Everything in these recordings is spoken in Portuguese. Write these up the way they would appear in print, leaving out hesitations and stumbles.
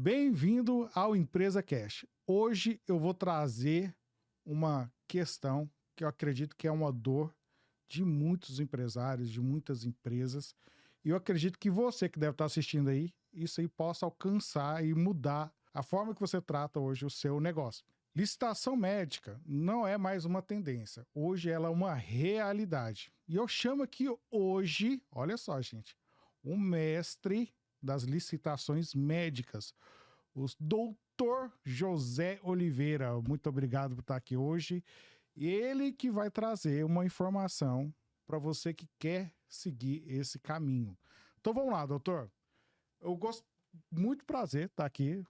Bem-vindo ao Empresa Cash. Hoje eu vou trazer uma questão que eu acredito que é uma dor de muitos empresários, de muitas empresas. E eu acredito que você que deve estar assistindo aí, isso aí possa alcançar e mudar a forma que você trata hoje o seu negócio. Licitação médica não é mais uma tendência. Hoje ela é uma realidade. E eu chamo aqui hoje, olha só, gente, o mestre das licitações médicas, o doutor José Oliveira. Muito obrigado por estar aqui hoje. Ele que vai trazer uma informação para você que quer seguir esse caminho. Então vamos lá, doutor. Eu gosto muito prazer estar aqui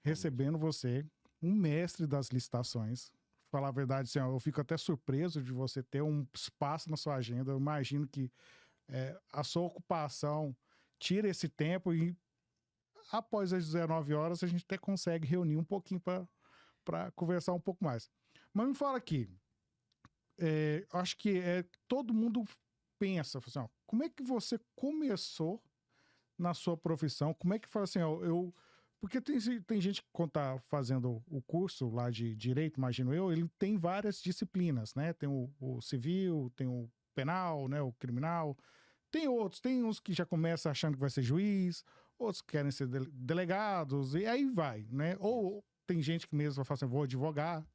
recebendo você, um mestre das licitações. Falar a verdade, assim, eu fico até surpreso de você ter um espaço na sua agenda. Eu imagino que a sua ocupação tira esse tempo e após as 19 horas a gente até consegue reunir um pouquinho para conversar um pouco mais. Mas me fala aqui, acho que todo mundo pensa, assim, ó, como é que você começou na sua profissão? Como é que fala assim, ó, porque tem gente que quando tá fazendo o curso lá de direito, imagino eu, ele tem várias disciplinas, né? Tem o civil, tem o penal, né? O criminal. Tem uns que já começam achando que vai ser juiz, outros que querem ser delegados, e aí vai, né? Ou tem gente que mesmo vai falar assim, vou advogar.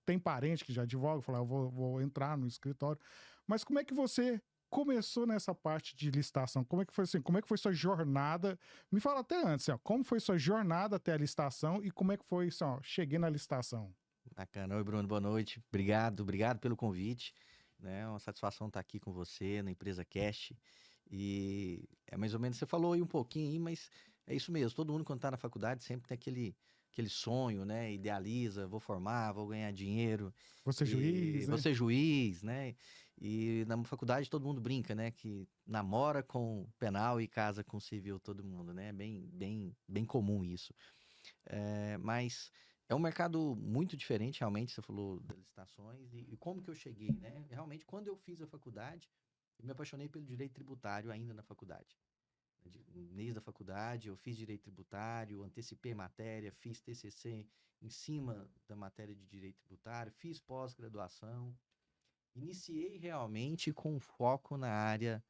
Tem parente que já advoga, fala, eu vou entrar no escritório. Mas como é que você começou nessa parte de licitação? Como é que foi assim? Como é que foi sua jornada? Me fala até antes, ó, como foi sua jornada até a licitação e como é que foi, assim, ó, cheguei na licitação? Bacana. Oi, Bruno, boa noite. Obrigado pelo convite. Né? É uma satisfação estar aqui com você na empresa Cash. E é mais ou menos, você falou aí um pouquinho aí, mas é isso mesmo. Todo mundo quando está na faculdade sempre tem aquele sonho, né? Idealiza, vou formar, vou ganhar dinheiro Você é e juiz, vou né? ser juiz, né? E na faculdade todo mundo brinca, né? Que namora com penal e casa com civil todo mundo, né? Bem comum isso. Mas é um mercado muito diferente, realmente, você falou das licitações, e como que eu cheguei, né? Realmente, quando eu fiz a faculdade, eu me apaixonei pelo direito tributário ainda na faculdade. Desde a faculdade, eu fiz direito tributário, antecipei matéria, fiz TCC em cima da matéria de direito tributário, fiz pós-graduação, iniciei realmente com foco na área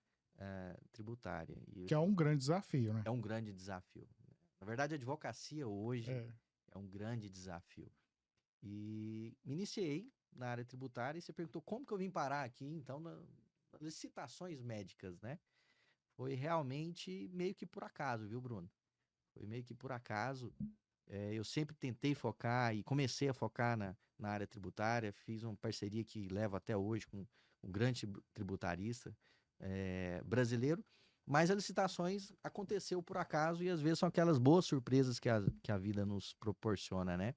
tributária. Que é um grande desafio, né? É um grande desafio. Na verdade, a advocacia hoje É. é um grande desafio. E me iniciei na área tributária e você perguntou como que eu vim parar aqui, então, nas licitações médicas, né? Foi realmente meio que por acaso, viu, Bruno? Foi meio que por acaso. Eu sempre tentei focar e comecei a focar na área tributária, fiz uma parceria que leva até hoje com um grande tributarista brasileiro, mas as licitações aconteceu por acaso e às vezes são aquelas boas surpresas que a vida nos proporciona, né?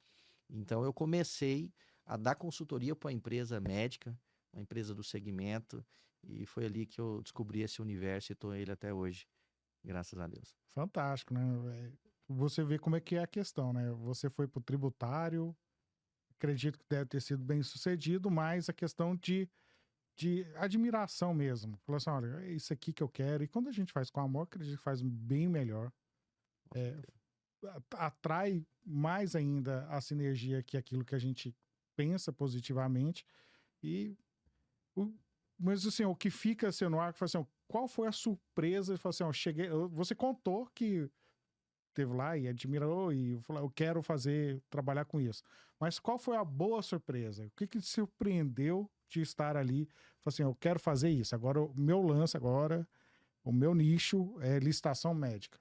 Então eu comecei a dar consultoria para uma empresa médica, uma empresa do segmento, e foi ali que eu descobri esse universo e estou ele até hoje, graças a Deus. Fantástico, né? Você vê como é que é a questão, né? Você foi para o tributário, acredito que deve ter sido bem sucedido, mas a questão de admiração mesmo. Falou assim, olha, é isso aqui que eu quero. E quando a gente faz com amor, acredito que faz bem melhor. Com certeza. Atrai mais ainda a sinergia que aquilo que a gente pensa positivamente. E o, mas assim, o que fica assim, no ar, que fala assim, ó, qual foi a surpresa? Fala assim, ó, cheguei, você contou que teve lá e admirou e falou, eu quero trabalhar com isso. Mas qual foi a boa surpresa? O que te surpreendeu de estar ali? Falou assim, eu quero fazer isso. Agora, o meu lance agora, o meu nicho é licitação médica.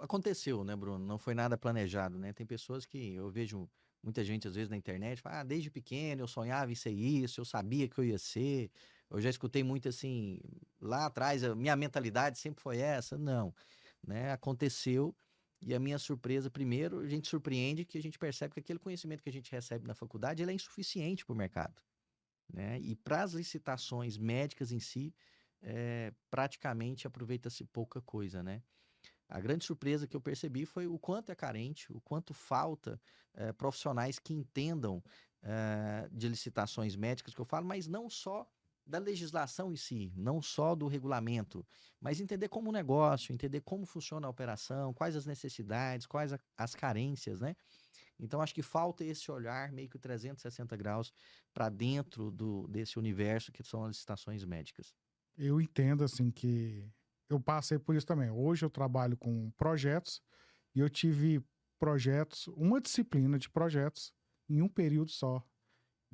Aconteceu, né, Bruno? Não foi nada planejado, né? Tem pessoas que eu vejo muita gente às vezes na internet, fala, desde pequeno eu sonhava em ser isso, eu sabia que eu ia ser. Eu já escutei muito assim, lá atrás, a minha mentalidade sempre foi essa. Não, né? Aconteceu e a minha surpresa, primeiro, a gente surpreende que a gente percebe que aquele conhecimento que a gente recebe na faculdade, ele é insuficiente para o mercado, né? E para as licitações médicas em si, praticamente aproveita-se pouca coisa, né? A grande surpresa que eu percebi foi o quanto é carente, o quanto falta profissionais que entendam de licitações médicas, que eu falo, mas não só da legislação em si, não só do regulamento, mas entender como o negócio, entender como funciona a operação, quais as necessidades, quais as carências, né? Então, acho que falta esse olhar meio que 360 graus para dentro desse universo que são as licitações médicas. Eu entendo, assim, que eu passei por isso também. Hoje eu trabalho com projetos e eu tive projetos, uma disciplina de projetos em um período só,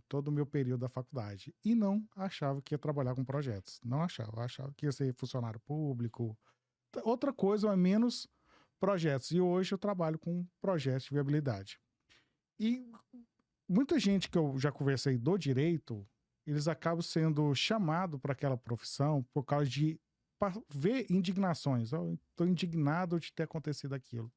todo o meu período da faculdade. E não achava que ia trabalhar com projetos. Não achava. Eu achava que ia ser funcionário público. Outra coisa, mas menos projetos. E hoje eu trabalho com projetos de viabilidade. E muita gente que eu já conversei do direito, eles acabam sendo chamados para aquela profissão por causa de ver indignações. Eu estou indignado de ter acontecido aquilo.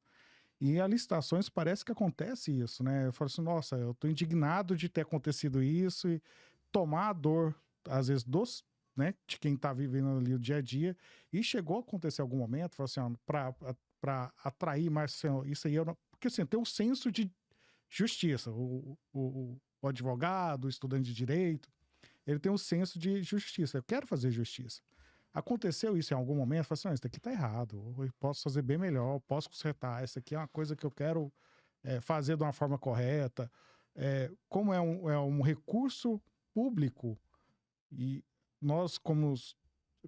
E as licitações parece que acontece isso, né? Eu falo assim, nossa, eu estou indignado de ter acontecido isso e tomar a dor, às vezes, né, de quem está vivendo ali o dia a dia. E chegou a acontecer algum momento, falo assim, para atrair mais, assim, isso aí, porque assim, tem um senso de justiça. O advogado, o estudante de direito, ele tem um senso de justiça. Eu quero fazer justiça. Aconteceu isso em algum momento? Eu falei assim, isso daqui tá errado. Eu posso fazer bem melhor, posso consertar. Isso aqui é uma coisa que eu quero fazer de uma forma correta. Como é um recurso público e nós, como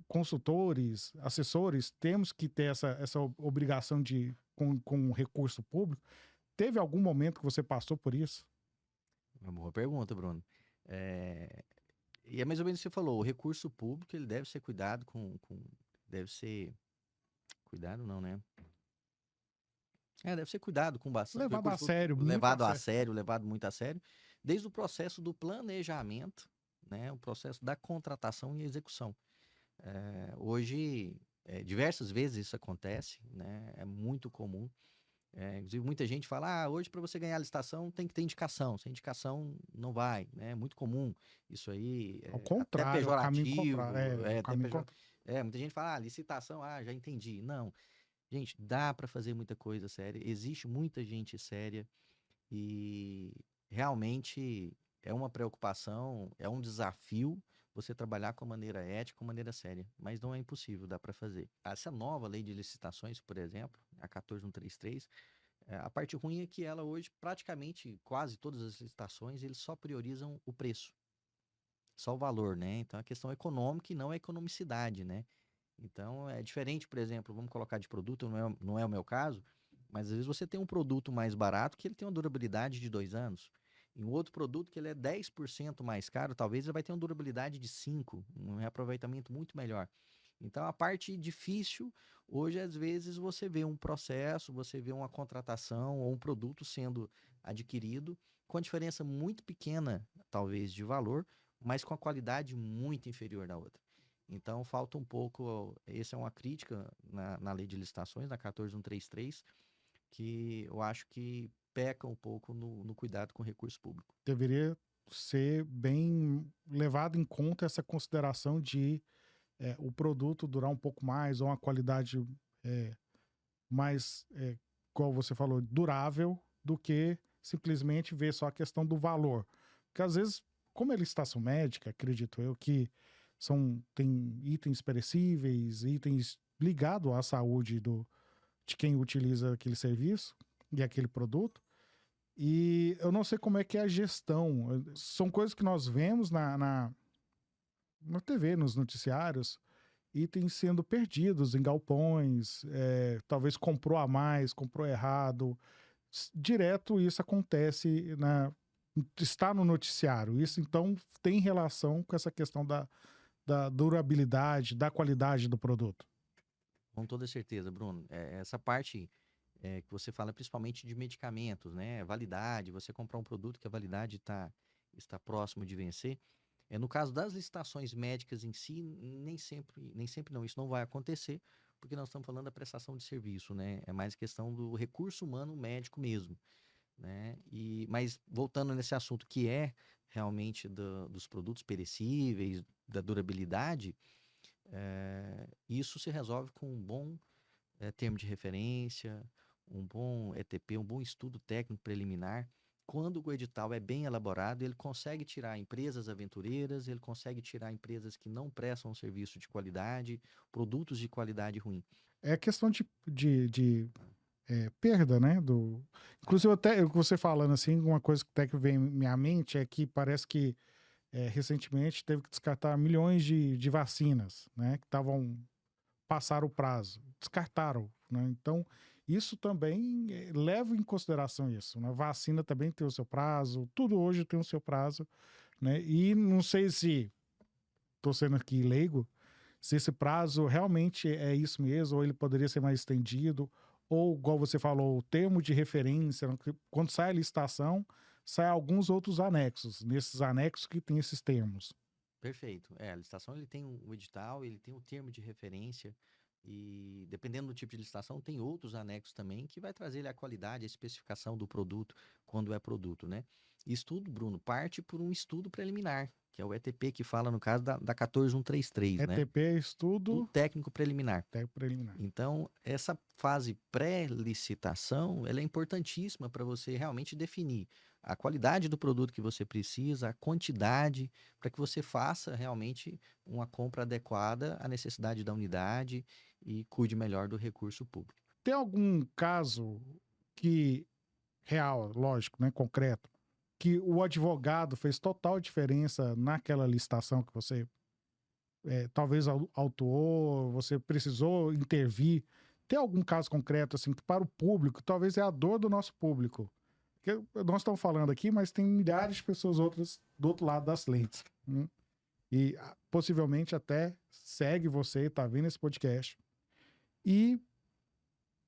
consultores, assessores, temos que ter essa obrigação com recurso público. Teve algum momento que você passou por isso? Uma boa pergunta, Bruno. E é mais ou menos o que você falou, o recurso público ele deve ser cuidado deve ser cuidado não, né? Deve ser cuidado com bastante, o Levado a recurso público sério, muito a levado a sério. sério, levado muito a sério, desde o processo do planejamento, né, o processo da contratação e execução. Hoje, diversas vezes isso acontece, né? É muito comum. Inclusive, muita gente fala, hoje para você ganhar a licitação tem que ter indicação. Sem indicação não vai, né? É muito comum. Isso aí Ao é até contrário, é o caminho contrário. pejorativo, É o até caminho pejor... contrário. muita gente fala, licitação, já entendi. Não, gente, dá para fazer muita coisa séria. Existe muita gente séria e realmente é uma preocupação, é um desafio você trabalhar com maneira ética, com maneira séria, mas não é impossível, dá para fazer. Essa nova lei de licitações, por exemplo, a 14133, a parte ruim é que ela hoje, praticamente quase todas as licitações, eles só priorizam o preço, só o valor, né? Então, a questão econômica e não a economicidade, né? Então, é diferente, por exemplo, vamos colocar de produto, não é o meu caso, mas às vezes você tem um produto mais barato que ele tem uma durabilidade de 2 anos. E um outro produto que ele é 10% mais caro, talvez ele vai ter uma durabilidade de 5, um reaproveitamento muito melhor. Então, a parte difícil, hoje, às vezes, você vê um processo, você vê uma contratação ou um produto sendo adquirido com diferença muito pequena, talvez, de valor, mas com a qualidade muito inferior da outra. Então, falta um pouco. Essa é uma crítica na lei de licitações, na 14133, que eu acho que peca um pouco no cuidado com o recurso público. Deveria ser bem levado em conta essa consideração de o produto durar um pouco mais, ou uma qualidade mais, como você falou, durável, do que simplesmente ver só a questão do valor. Porque às vezes, como é licitação médica, acredito eu, que tem itens perecíveis, itens ligados à saúde de quem utiliza aquele serviço e aquele produto. E eu não sei como é que é a gestão. São coisas que nós vemos na TV, nos noticiários, itens sendo perdidos em galpões, talvez comprou a mais, comprou errado. Direto isso acontece, está no noticiário. Isso então tem relação com essa questão da durabilidade, da qualidade do produto. Com toda certeza, Bruno. Essa parte que você fala principalmente de medicamentos, né? Validade, você comprar um produto que a validade está próximo de vencer. No caso das licitações médicas em si, nem sempre não, isso não vai acontecer, porque nós estamos falando da prestação de serviço, né? É mais questão do recurso humano médico mesmo, né? Mas voltando nesse assunto que é realmente dos produtos perecíveis, da durabilidade, isso se resolve com um bom termo de referência, um bom ETP, um bom estudo técnico preliminar, quando o edital é bem elaborado, ele consegue tirar empresas aventureiras, ele consegue tirar empresas que não prestam um serviço de qualidade, produtos de qualidade ruim. É questão de perda, né? Inclusive, até você falando assim, uma coisa que até que vem à minha mente é que parece que recentemente teve que descartar milhões de vacinas, né? Que passaram o prazo. Descartaram, né? Então, isso também leva em consideração isso, né? Vacina também tem o seu prazo, tudo hoje tem o seu prazo, né? E não sei se, estou sendo aqui leigo, se esse prazo realmente é isso mesmo, ou ele poderia ser mais estendido, ou, igual você falou, o termo de referência, né? Quando sai a licitação, sai alguns outros anexos, nesses anexos que tem esses termos. Perfeito. A licitação ele tem o edital, ele tem o termo de referência e dependendo do tipo de licitação tem outros anexos também que vai trazer a qualidade, a especificação do produto quando é produto, né? Isso tudo, Bruno, parte por um estudo preliminar, que é o ETP que fala no caso da 14133, né? ETP é Estudo estudo técnico preliminar. preliminar. Então, essa fase pré-licitação, ela é importantíssima para você realmente definir a qualidade do produto que você precisa, a quantidade, para que você faça realmente uma compra adequada à necessidade da unidade e cuide melhor do recurso público. Tem algum caso que, real, lógico, né, concreto, que o advogado fez total diferença naquela licitação que você talvez autuou, você precisou intervir? Tem algum caso concreto, assim, que para o público, talvez é a dor do nosso público? Porque nós estamos falando aqui, mas tem milhares de pessoas outras do outro lado das lentes. Né? E possivelmente até segue você, está vendo esse podcast. E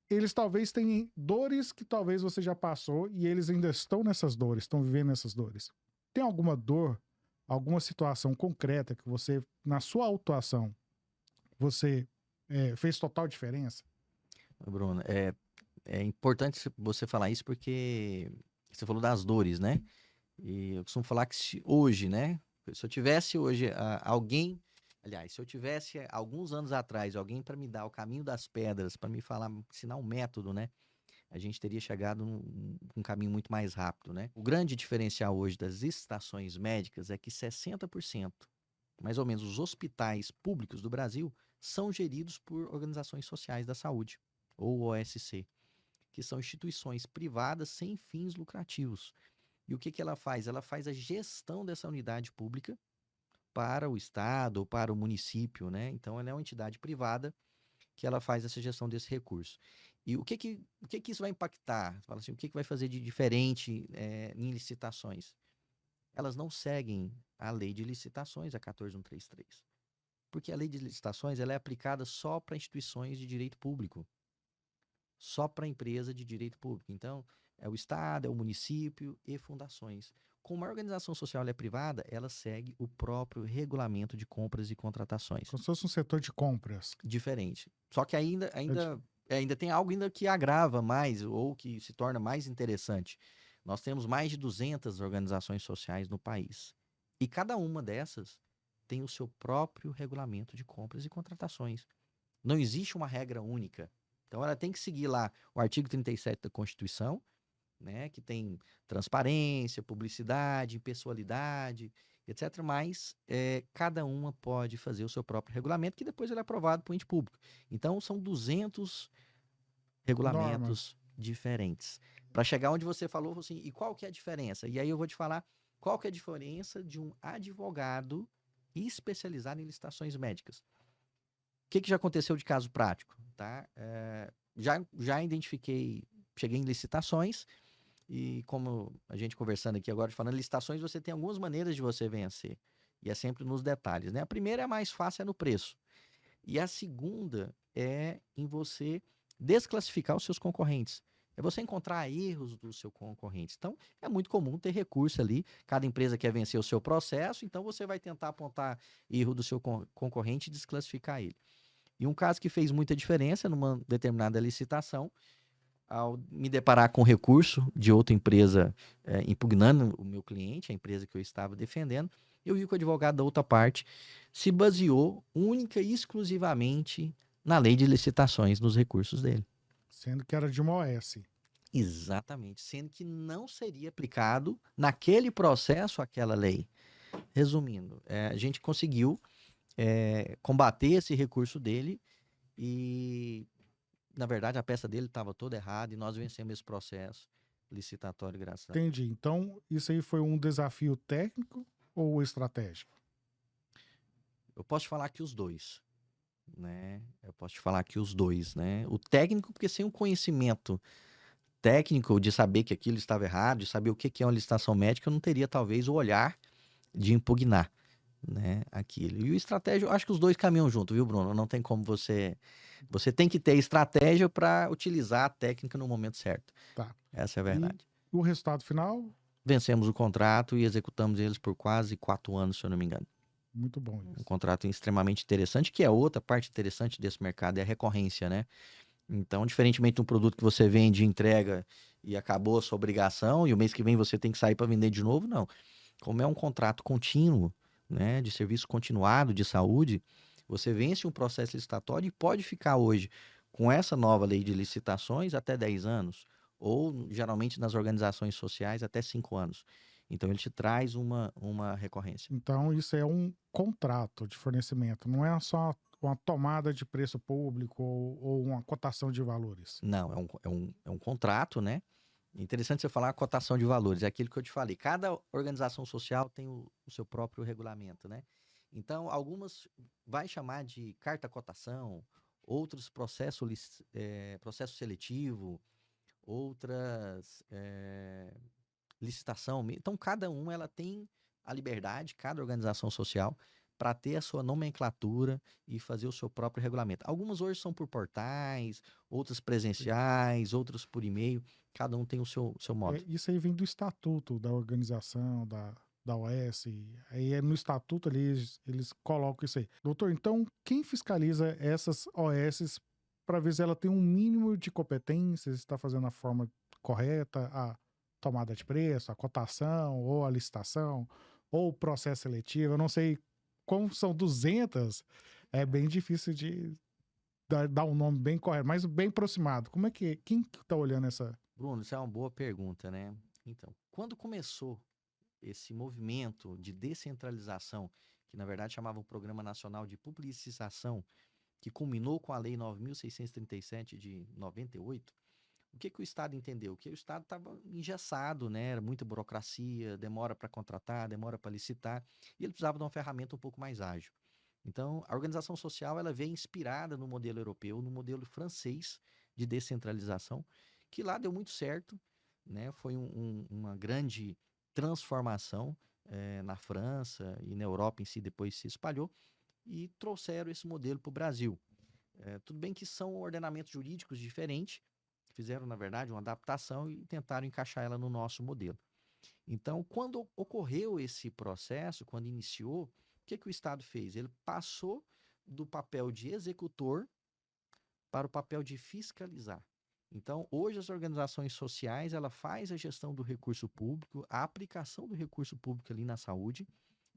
eles talvez tenham dores que talvez você já passou e eles ainda estão nessas dores, estão vivendo essas dores. Tem alguma dor, alguma situação concreta que você, na sua autuação, você fez total diferença? Bruno, é importante você falar isso porque você falou das dores, né? E eu costumo falar que hoje, né? Se eu tivesse hoje alguém, aliás, se eu tivesse alguns anos atrás alguém para me dar o caminho das pedras, para me falar, ensinar um método, né? A gente teria chegado num caminho muito mais rápido, né? O grande diferencial hoje das estações médicas é que 60%, mais ou menos, os hospitais públicos do Brasil são geridos por organizações sociais da saúde, ou OSC, que são instituições privadas sem fins lucrativos. E o que ela faz? Ela faz a gestão dessa unidade pública para o Estado ou para o município, né? Então, ela é uma entidade privada que ela faz essa gestão desse recurso. E o que isso vai impactar? Fala assim, o que vai fazer de diferente em licitações? Elas não seguem a lei de licitações, a 14133. Porque a lei de licitações ela é aplicada só para instituições de direito público. Só para empresa de direito público. Então, é o Estado, é o município e fundações. Como a organização social é privada, ela segue o próprio regulamento de compras e contratações. Como se fosse um setor de compras. Diferente. Só que ainda tem algo ainda que agrava mais ou que se torna mais interessante. Nós temos mais de 200 organizações sociais no país. E cada uma dessas tem o seu próprio regulamento de compras e contratações. Não existe uma regra única. Então, ela tem que seguir lá o artigo 37 da Constituição, né, que tem transparência, publicidade, impessoalidade, etc. Mas cada uma pode fazer o seu próprio regulamento, que depois ele é aprovado por ente público. Então, são 200 regulamentos diferentes. Para chegar onde você falou, assim, e qual que é a diferença? E aí eu vou te falar qual que é a diferença de um advogado especializado em licitações médicas. O que já aconteceu de caso prático? Tá? Já identifiquei, cheguei em licitações, e como a gente conversando aqui agora, falando licitações, você tem algumas maneiras de você vencer. E é sempre nos detalhes, né? A primeira é a mais fácil, é no preço. E a segunda é em você desclassificar os seus concorrentes. É você encontrar erros do seu concorrente. Então, é muito comum ter recurso ali. Cada empresa quer vencer o seu processo, então você vai tentar apontar erro do seu concorrente e desclassificar ele. E um caso que fez muita diferença numa determinada licitação, ao me deparar com recurso de outra empresa impugnando o meu cliente, a empresa que eu estava defendendo, eu vi que o advogado da outra parte se baseou única e exclusivamente na lei de licitações nos recursos dele. Sendo que era de uma OS. Exatamente, sendo que não seria aplicado naquele processo aquela lei. Resumindo, a gente conseguiu combater esse recurso dele e, na verdade, a peça dele estava toda errada e nós vencemos esse processo licitatório, graças a Deus. Entendi. Então, isso aí foi um desafio técnico ou estratégico? Eu posso te falar que os dois, né? Eu posso te falar que os dois, né? O técnico, porque sem o conhecimento técnico de saber que aquilo estava errado, de saber o que é uma licitação médica, eu não teria talvez o olhar de impugnar, né, aquilo. E o estratégia, eu acho que os dois caminham junto, viu, Bruno? Não tem como você tem que ter estratégia para utilizar a técnica no momento certo. Tá. Essa é a E verdade. o resultado final? Vencemos o contrato e executamos eles por quase 4 anos, se eu não me engano. Muito bom Um isso. contrato extremamente interessante, que é outra parte interessante desse mercado, é a recorrência, né? Então, diferentemente de um produto que você vende, entrega e acabou a sua obrigação, e o mês que vem você tem que sair para vender de novo, não. Como é um contrato contínuo, né, de serviço continuado de saúde, você vence um processo licitatório e pode ficar hoje com essa nova lei de licitações até 10 anos, ou geralmente nas organizações sociais até 5 anos. Então, ele te traz uma recorrência. Então, isso é um contrato de fornecimento, não é só uma tomada de preço público ou uma cotação de valores. Não, é um contrato, né? Interessante você falar a cotação de valores, é aquilo que eu te falei. Cada organização social tem o seu próprio regulamento, né? Então, algumas vai chamar de carta cotação, outros processo seletivo, outras licitação. Então, cada um ela tem a liberdade, cada organização social, para ter a sua nomenclatura e fazer o seu próprio regulamento. Algumas hoje são por portais, outras presenciais, outras por e-mail. Cada um tem o seu modo. Isso aí vem do estatuto da organização, da OS. Aí no estatuto eles colocam isso aí. Doutor, então quem fiscaliza essas OS para ver se ela tem um mínimo de competência, se está fazendo a forma correta, a tomada de preço, a cotação, ou a licitação, ou o processo seletivo? Eu não sei como são 200, é bem difícil de dar um nome bem correto, mas bem aproximado. Como é que quem está olhando essa? Bruno, isso é uma boa pergunta, né? Então, quando começou esse movimento de descentralização, que na verdade chamava o Programa Nacional de Publicização, que culminou com a Lei 9.637 de 98, o que o Estado entendeu? Que o Estado estava engessado, né? Era muita burocracia, demora para contratar, demora para licitar, e ele precisava de uma ferramenta um pouco mais ágil. Então, a organização social ela veio inspirada no modelo europeu, no modelo francês de descentralização, que lá deu muito certo, né? Foi uma grande transformação na França e na Europa em si, depois se espalhou, e trouxeram esse modelo para o Brasil. Tudo bem que são ordenamentos jurídicos diferentes, fizeram, na verdade, uma adaptação e tentaram encaixar ela no nosso modelo. Então, quando ocorreu esse processo, quando iniciou, o que o Estado fez? Ele passou do papel de executor para o papel de fiscalizar. Então, hoje as organizações sociais, ela faz a gestão do recurso público, a aplicação do recurso público ali na saúde,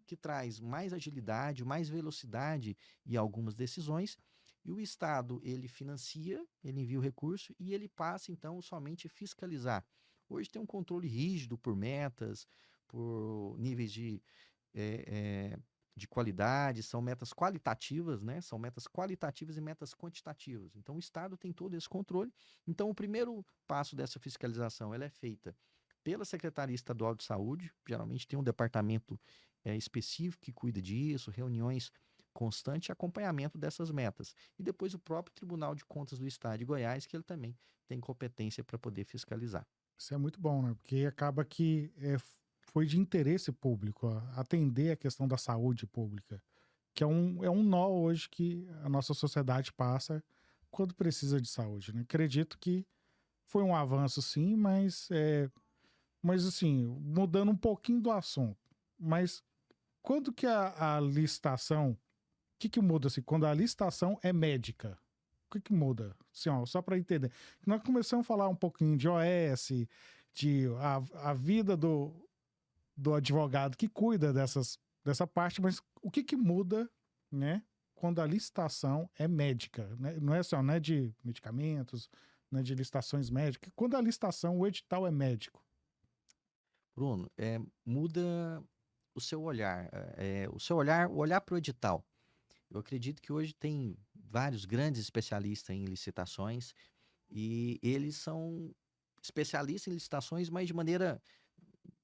que traz mais agilidade, mais velocidade em algumas decisões, e o Estado, ele financia, ele envia o recurso e ele passa, então, somente fiscalizar. Hoje tem um controle rígido por metas, por níveis de qualidade, são metas qualitativas, né? São metas qualitativas e metas quantitativas. Então, o Estado tem todo esse controle. Então, o primeiro passo dessa fiscalização, ela é feita pela Secretaria Estadual de Saúde, geralmente tem um departamento específico que cuida disso, reuniões constantes e acompanhamento dessas metas. E depois o próprio Tribunal de Contas do Estado de Goiás, que ele também tem competência para poder fiscalizar. Isso é muito bom, né? Porque acaba que foi de interesse público atender a questão da saúde pública, que é um nó hoje que a nossa sociedade passa quando precisa de saúde, né? Acredito que foi um avanço, sim, mas assim, mudando um pouquinho do assunto, mas quando que a licitação, o que muda assim? Quando a licitação é médica, o que muda? Assim, ó, só para entender. Nós começamos a falar um pouquinho de OS, de a vida do advogado que cuida dessa parte, mas o que muda, né, quando a licitação é médica, né? Não é só, não é de medicamentos, né, de licitações médicas. Quando a licitação, o edital é médico. Bruno, muda o seu olhar, o olhar para o edital. Eu acredito que hoje tem vários grandes especialistas em licitações e eles são especialistas em licitações, mas de maneira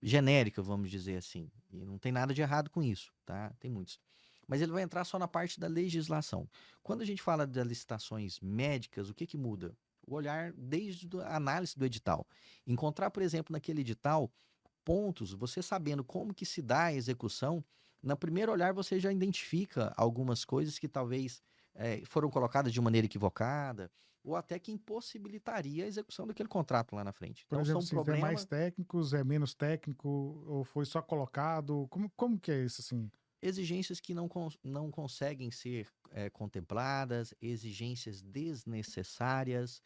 genérica, vamos dizer assim. E não tem nada de errado com isso, tá? Tem muitos. Mas ele vai entrar só na parte da legislação. Quando a gente fala das licitações médicas, o que que muda? O olhar desde a análise do edital. Encontrar, por exemplo, naquele edital, pontos, você sabendo como que se dá a execução, no primeiro olhar você já identifica algumas coisas que talvez foram colocadas de maneira equivocada, ou até que impossibilitaria a execução daquele contrato lá na frente. Por Então, exemplo, são se é mais problemas, técnicos, é menos técnico, ou foi só colocado? Como que é isso, assim? exigências que não conseguem ser contempladas, exigências desnecessárias,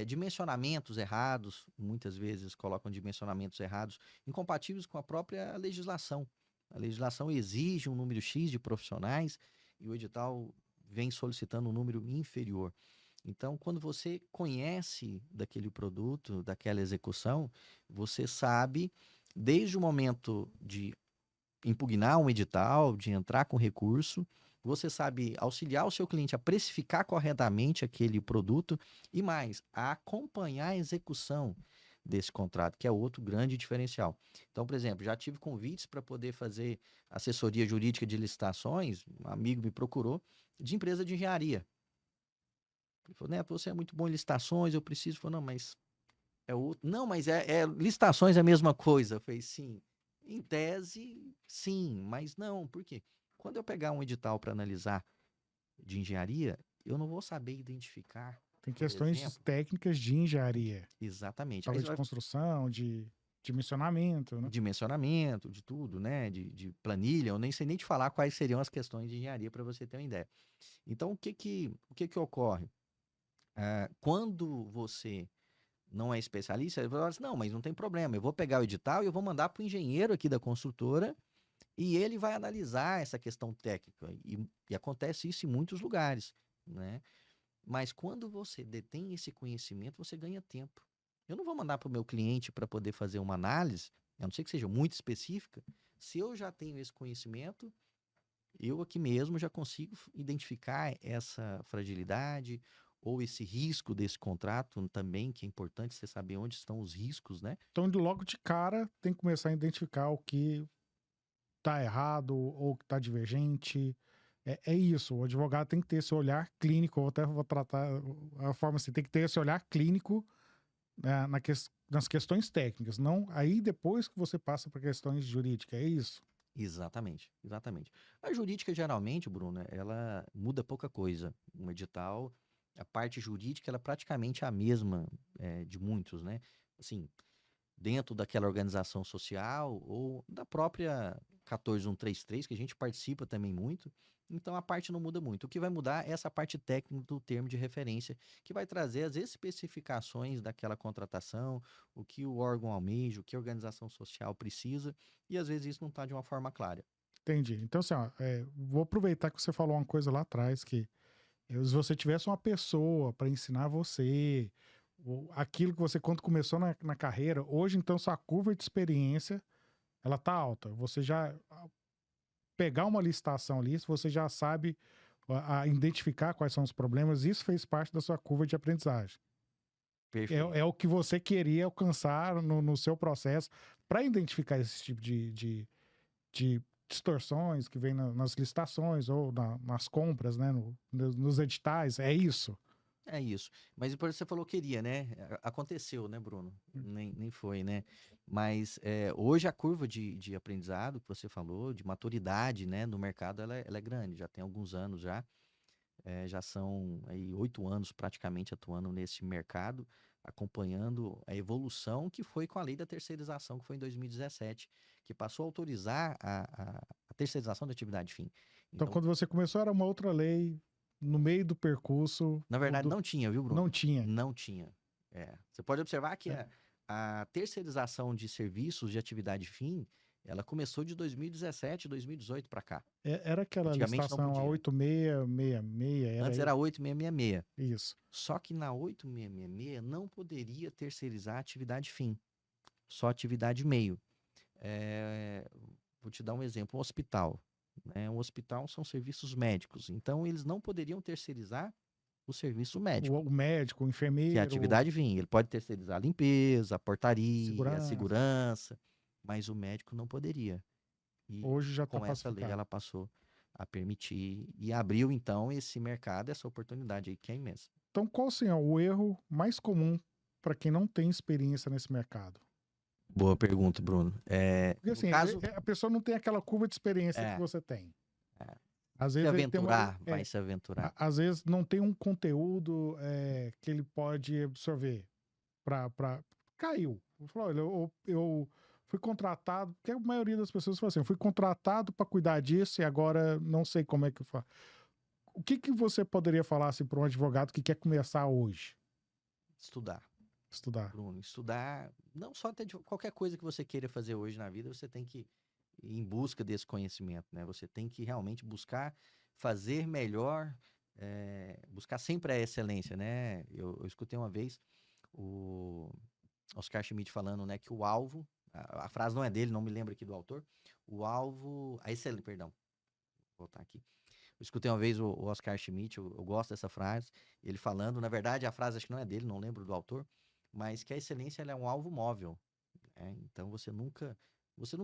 dimensionamentos errados, muitas vezes colocam dimensionamentos errados, incompatíveis com a própria legislação. A legislação exige um número X de profissionais e o edital vem solicitando um número inferior. Então, quando você conhece daquele produto, daquela execução, você sabe, desde o momento de impugnar um edital, de entrar com recurso, você sabe auxiliar o seu cliente a precificar corretamente aquele produto e mais, a acompanhar a execução desse contrato, que é outro grande diferencial. Então, por exemplo, já tive convites para poder fazer assessoria jurídica de licitações, um amigo me procurou, de empresa de engenharia. Ele falou, Neto, você é muito bom em licitações, eu preciso. Eu falei, não, mas é outro. Não, mas licitações é a mesma coisa. Eu falei, sim. Em tese, sim, mas não. Por quê? Quando eu pegar um edital para analisar de engenharia, eu não vou saber identificar, Tem por questões exemplo, técnicas de engenharia, exatamente. Aí talvez você de vai construção, de dimensionamento, né? dimensionamento, de tudo, né? De planilha, eu nem sei nem te falar quais seriam as questões de engenharia para você ter uma ideia. Então, o que que ocorre? Quando você não é especialista, ele vai falar assim, não, mas não tem problema, eu vou pegar o edital e eu vou mandar para o engenheiro aqui da construtora e ele vai analisar essa questão técnica. E acontece isso em muitos lugares, né? Mas quando você detém esse conhecimento, você ganha tempo. Eu não vou mandar para o meu cliente para poder fazer uma análise, a não ser que seja muito específica, se eu já tenho esse conhecimento, eu aqui mesmo já consigo identificar essa fragilidade ou esse risco desse contrato também, que é importante você saber onde estão os riscos, né? Então, logo de cara, tem que começar a identificar o que está errado ou que está divergente. É isso, o advogado tem que ter esse olhar clínico, eu até vou tratar a forma assim, tem que ter esse olhar clínico, né, nas questões técnicas, não aí depois que você passa para questões jurídicas, é isso? Exatamente, exatamente. A jurídica, geralmente, Bruno, ela muda pouca coisa. Um edital, a parte jurídica, ela é praticamente a mesma de muitos, né? Assim, dentro daquela organização social ou da própria 14133, que a gente participa também muito. Então a parte não muda muito. O que vai mudar é essa parte técnica do termo de referência, que vai trazer as especificações daquela contratação, o que o órgão almeja, o que a organização social precisa, e às vezes isso não está de uma forma clara. Entendi. Então, assim, ó, vou aproveitar que você falou uma coisa lá atrás, que se você tivesse uma pessoa para ensinar você aquilo que você, quando começou na carreira, hoje, então, sua curva de experiência, ela tá alta. Você já pegar uma licitação ali, você já sabe identificar quais são os problemas, isso fez parte da sua curva de aprendizagem. Perfeito. É o que você queria alcançar no seu processo para identificar esse tipo de distorções que vem nas licitações ou nas compras, né, nos editais, é isso. É isso. Mas por isso você falou queria, né? Aconteceu, né, Bruno? Nem foi, né? Mas hoje a curva de aprendizado que você falou, de maturidade, né, no mercado, ela é grande. Já tem alguns anos já. Já são aí 8 anos praticamente atuando nesse mercado, acompanhando a evolução que foi com a lei da terceirização, que foi em 2017, que passou a autorizar a terceirização da atividade fim. Então, Então, quando você começou, era uma outra lei, no meio do percurso, na verdade, não tinha, viu, não Bruno? tinha. Não tinha. Você pode observar que É. a terceirização de serviços de atividade fim, Ela começou de 2017, 2018 para cá. Era aquela Antigamente não licitação a podia. 8666, Antes era 8666. isso. Só que na 8666 não poderia terceirizar a atividade fim, só atividade meio. Vou te dar um exemplo, um hospital. Né? Um hospital são serviços médicos, então eles não poderiam terceirizar o serviço médico, O médico, o que é a enfermeiro, atividade fim. Ele pode terceirizar a limpeza, a portaria, a segurança. segurança, mas o médico não poderia. E Hoje já está com essa lei pacificado. ela passou a permitir e abriu então esse mercado, essa oportunidade aí que é imensa. Então, qual assim, é o erro mais comum para quem não tem experiência nesse mercado? Boa pergunta, Bruno. Porque No assim, caso, a pessoa não tem aquela curva de experiência que é, você tem. é, Às se vezes ele tem aventurar, vai se aventurar. às vezes não tem um conteúdo que ele pode absorver para caiu. Falou, olha, eu fui contratado, porque a maioria das pessoas fala assim, eu fui contratado para cuidar disso e agora não sei como é que eu faço. O que você poderia falar assim, para um advogado que quer começar hoje? Estudar, Estudar. Bruno. Estudar, não só até qualquer coisa que você queira fazer hoje na vida, você tem que ir em busca desse conhecimento, né? Você tem que realmente buscar fazer melhor, buscar sempre a excelência, né? Eu escutei uma vez o Oscar Schmidt falando, né, que o alvo, a frase não é dele, não me lembro aqui do autor, o alvo, a excelência, perdão, vou voltar aqui. Eu escutei uma vez o Oscar Schmidt, eu gosto dessa frase, ele falando, na verdade a frase acho que não é dele, não lembro do autor, mas que a excelência ela é um alvo móvel, né? Então você nunca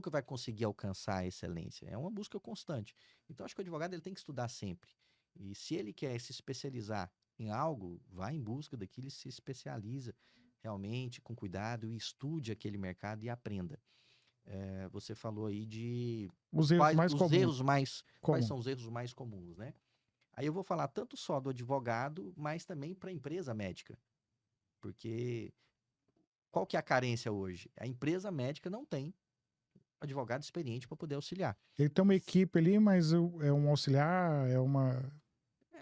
vai conseguir alcançar a excelência, é uma busca constante. Então acho que o advogado ele tem que estudar sempre, e se ele quer se especializar em algo, vá em busca daquilo e se especializa realmente, com cuidado, e estude aquele mercado e aprenda. Você falou aí de Os erros mais comuns. quais são os erros mais comuns, né? Aí eu vou falar tanto só do advogado, mas também para a empresa médica. Porque qual que é a carência hoje? A empresa médica não tem advogado experiente para poder auxiliar. Ele tem uma equipe ali, mas é um auxiliar, é uma...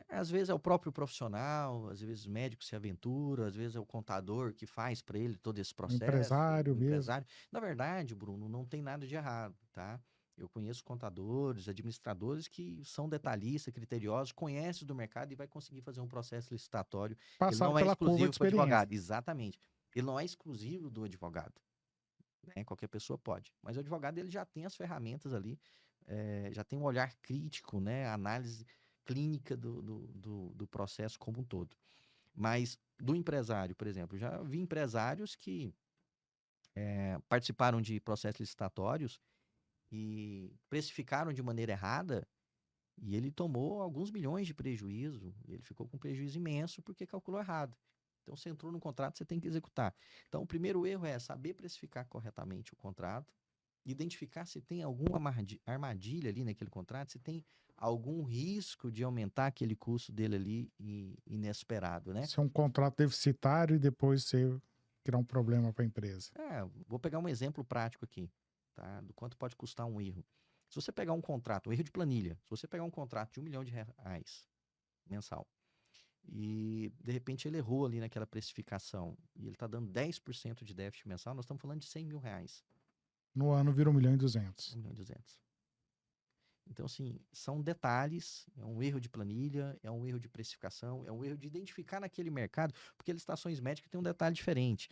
Às vezes é o próprio profissional, às vezes o médico se aventura, às vezes é o contador que faz para ele todo esse processo, empresário o mesmo. empresário. Na verdade, Bruno, não tem nada de errado, tá? Eu conheço contadores, administradores que são detalhistas, criteriosos, conhecem do mercado e vai conseguir fazer um processo licitatório. Ele Passaram não é pela curva de exclusivo para o experiência. advogado, exatamente. Ele não é exclusivo do advogado, né? Qualquer pessoa pode. Mas o advogado ele já tem as ferramentas ali, já tem um olhar crítico, né? Análise clínica do processo como um todo. Mas do empresário, por exemplo, já vi empresários que participaram de processos licitatórios e precificaram de maneira errada e ele tomou alguns milhões de prejuízo. E ele ficou com prejuízo imenso porque calculou errado. Então, você entrou no contrato, você tem que executar. Então, o primeiro erro é saber precificar corretamente o contrato, identificar se tem alguma armadilha ali naquele contrato, se tem algum risco de aumentar aquele custo dele ali inesperado, né? Se é um contrato deficitário e depois você criar um problema para a empresa. Vou pegar um exemplo prático aqui, tá? Do quanto pode custar um erro. Se você pegar um contrato, um erro de planilha, se você pegar um contrato de R$1 milhão mensal, e de repente ele errou ali naquela precificação, e ele está dando 10% de déficit mensal, nós estamos falando de R$100 mil. No ano vira 1.200.000. 1.200.000. Então, assim, são detalhes, é um erro de planilha, é um erro de precificação, é um erro de identificar naquele mercado, porque licitações médicas tem um detalhe diferente.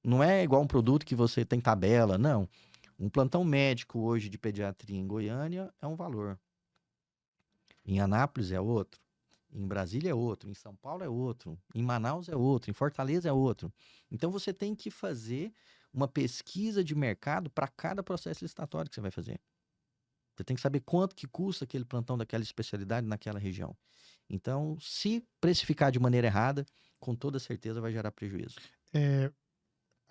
Não é igual um produto que você tem tabela, não. Um plantão médico hoje de pediatria em Goiânia é um valor. Em Anápolis é outro. Em Brasília é outro. Em São Paulo é outro. Em Manaus é outro. Em Fortaleza é outro. Então, você tem que fazer uma pesquisa de mercado para cada processo licitatório que você vai fazer. Você tem que saber quanto que custa aquele plantão daquela especialidade naquela região. Então, se precificar de maneira errada, com toda certeza vai gerar prejuízo.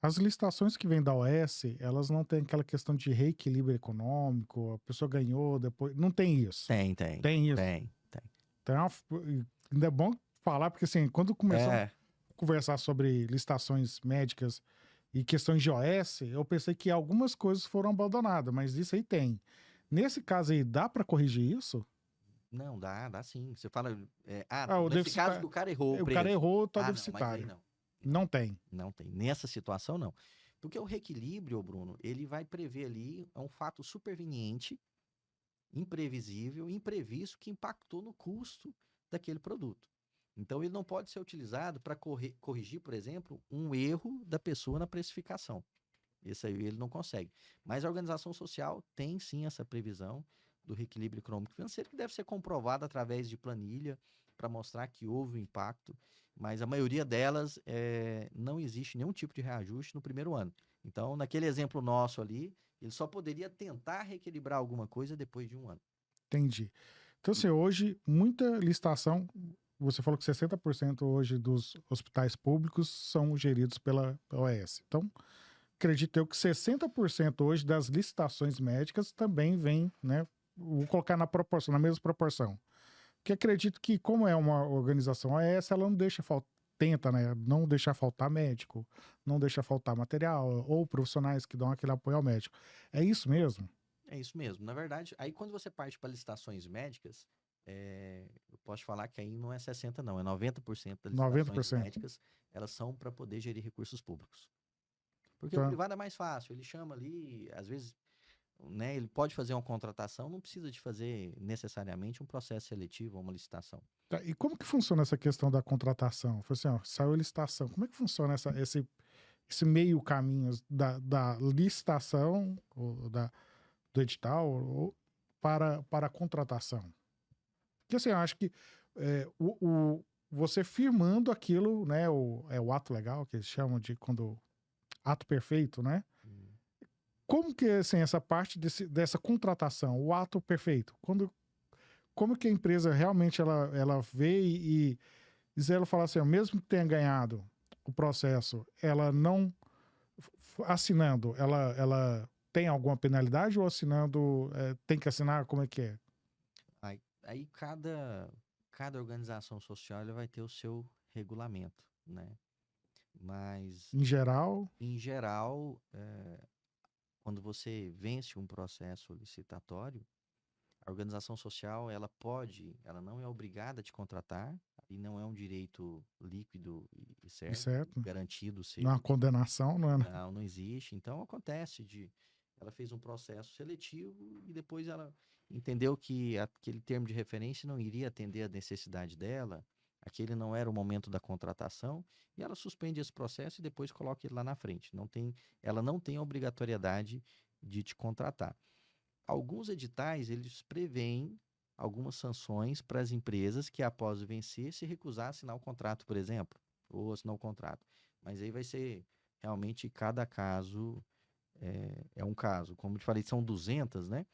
As licitações que vêm da OS, elas não têm aquela questão de reequilíbrio econômico, a pessoa ganhou, depois... Não tem isso. Tem isso. Tem. Então, ainda é bom falar, porque assim, quando começamos a conversar sobre licitações médicas e questões de OS, eu pensei que algumas coisas foram abandonadas, mas isso aí tem. Nesse caso aí, dá para corrigir isso? Não, dá sim. Você fala, nesse caso que o cara errou o preço. cara errou, tá Não, mas aí deficitário. não. Não tem. Não tem. Nessa situação, não. Porque o reequilíbrio, Bruno, ele vai prever ali um fato superveniente, imprevisível, imprevisto, que impactou no custo daquele produto. Então, ele não pode ser utilizado para corrigir, por exemplo, um erro da pessoa na precificação. Esse aí ele não consegue. Mas a organização social tem sim essa previsão do reequilíbrio econômico e financeiro, que deve ser comprovada através de planilha para mostrar que houve um impacto, mas a maioria delas não existe nenhum tipo de reajuste no primeiro ano. Então, naquele exemplo nosso ali, ele só poderia tentar reequilibrar alguma coisa depois de um ano. Entendi. Então, assim, hoje, muita licitação, você falou que 60% hoje dos hospitais públicos são geridos pela OAS. Então, acredito eu que 60% hoje das licitações médicas também vem, né? Vou colocar na proporção, na mesma proporção. Porque acredito que, como é uma organização OAS, ela não deixa tenta, né? Não deixar faltar médico, não deixa faltar material, ou profissionais que dão aquele apoio ao médico. É isso mesmo? É isso mesmo. Na verdade, aí quando você parte para licitações médicas, eu posso te falar que aí não é 60%, não, é 90% das licitações 90%. médicas, elas são para poder gerir recursos públicos. Porque o Tá. privado é mais fácil, ele chama ali, às vezes, né, ele pode fazer uma contratação, não precisa de fazer necessariamente um processo seletivo ou uma licitação. Tá, e como que funciona essa questão da contratação? Foi assim, ó, saiu a licitação. Como é que funciona esse meio caminho da licitação, ou do edital, para a contratação? Porque assim, eu acho que você firmando aquilo, né? O ato legal, que eles chamam de quando ato perfeito, né? Hum. Como que é assim, essa parte dessa contratação, o ato perfeito? Como que a empresa realmente ela vê e ela fala assim, ó, mesmo que tenha ganhado o processo, ela não assinando, ela tem alguma penalidade ou assinando tem que assinar? Como é que é? Aí cada organização social ela vai ter o seu regulamento, né? Mas, Em geral, em geral, quando você vence um processo licitatório, a organização social, ela não é obrigada a te contratar, e não é um direito líquido e certo, certo? garantido Não há seu. condenação, não é? Não, não existe. Então acontece ela fez um processo seletivo e depois ela entendeu que aquele termo de referência não iria atender a necessidade dela, aquele não era o momento da contratação, e ela suspende esse processo e depois coloca ele lá na frente. Ela não tem a obrigatoriedade de te contratar. Alguns editais, eles prevêem algumas sanções para as empresas que, após vencer, se recusar a assinar o contrato, por exemplo, ou assinar o contrato. Mas aí vai ser realmente cada caso é um caso. Como eu te falei, são 200, né?